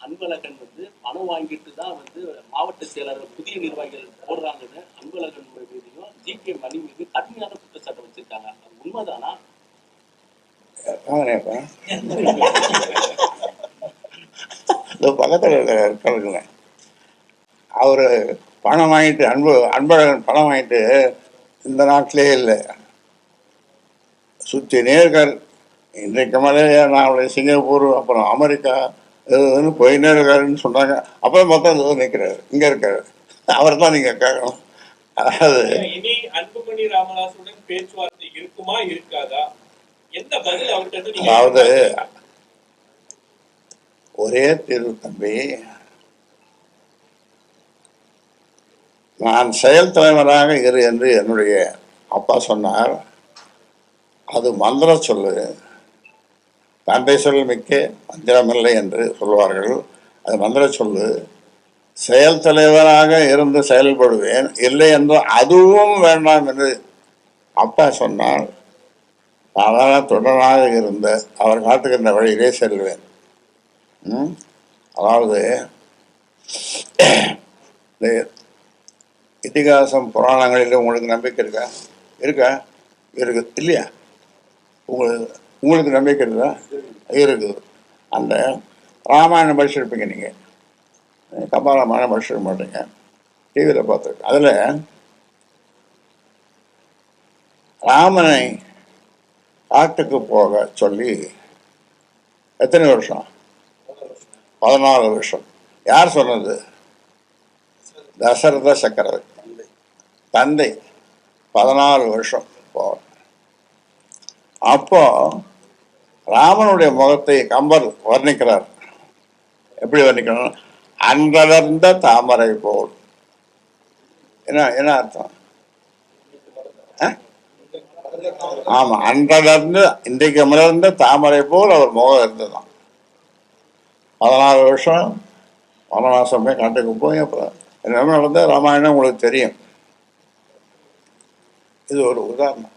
அன்பழகன் பணம் வாங்கிட்டு தான் மாவட்ட செயலர் புதிய நிர்வாகிகள் போடுறாங்கன்னு அன்பழகன் மீதையும் ஜி.கே. மணி மீது கடுமையான குற்றச்சாட்டு வச்சிருக்காங்க. அது உண்மைதானா? பக்கத்தில் இருக்குங்க. அவரு பணம் வாங்கிட்டு அன்பழகன் பணம் வாங்கிட்டு இந்த நாட்டிலே இல்லை, சுற்றி நேர்கார். இன்றைக்கு மலையா நான் சிங்கப்பூர் அப்புறம் அமெரிக்கா இதுன்னு போயினே இருக்காருன்னு சொன்னாங்க. அப்புறம் மொத்தம் இது நிற்கிறாரு, இங்கே இருக்காரு. அவர் தான் நீங்கள் கேட்கணும். அதாவது இனி அன்புமணி ராமதாசுடன் பேச்சுவார்த்தை இருக்குமா இருக்காதா, எந்த பதில் அவர்கிட்ட? அதாவது ஒரே தீர்வு தம்பி, நான் செயல் தலைவராக இரு என்று என்னுடைய அப்பா சொன்னார். அது மந்திர சொல்லு, தந்தை சொல் மிக்க மந்திரமில்லை என்று சொல்வார்கள். அது மந்திர சொல்லு. செயல் தலைவராக இருந்து செயல்படுவேன், இல்லை என்று அதுவும் வேண்டாம் என்று அப்பா சொன்னால் நான் தொடராக இருந்த அவர் காட்டுகின்ற வழியிலே செல்வேன். அதாவது இந்த இதிகாசம் புராணங்களில் உங்களுக்கு நம்பிக்கை இருக்கா? இருக்குது இல்லையா? உங்களுக்கு நம்பிக்கை இருக்குதா? இருக்குது. அந்த ராமாயணம் படிச்சிருப்பீங்க நீங்கள், கம்பராமாயணம் படிச்சிருக்க மாட்டீங்க, டிவியில் பார்த்துருக்கேன். அதில் ராமனை காட்டுக்கு போக சொல்லி எத்தனை வருஷம்? 14 வருஷம். யார் சொன்னது? தசரத சக்கரவர்த்தி தந்தை. 14 வருஷம் போக. அப்போ ராமனுடைய முகத்தை கம்பர் வர்ணிக்கிறார். எப்படி வர்ணிக்கணும்? அன்றலர்ந்த தாமரை போல். என்ன அர்த்தம்? ஆமா, அன்றலர்ந்து இன்றைக்கு மலர்ந்த தாமரை போல் அவர் முகம் இருந்ததுதான். 14 வருஷம் வனவாசம் போய் காட்டுக்கு போய் அப்புறம் என்ன நடந்த ராமாயணம் உங்களுக்கு தெரியும். இது ஒரு உதாரணம்.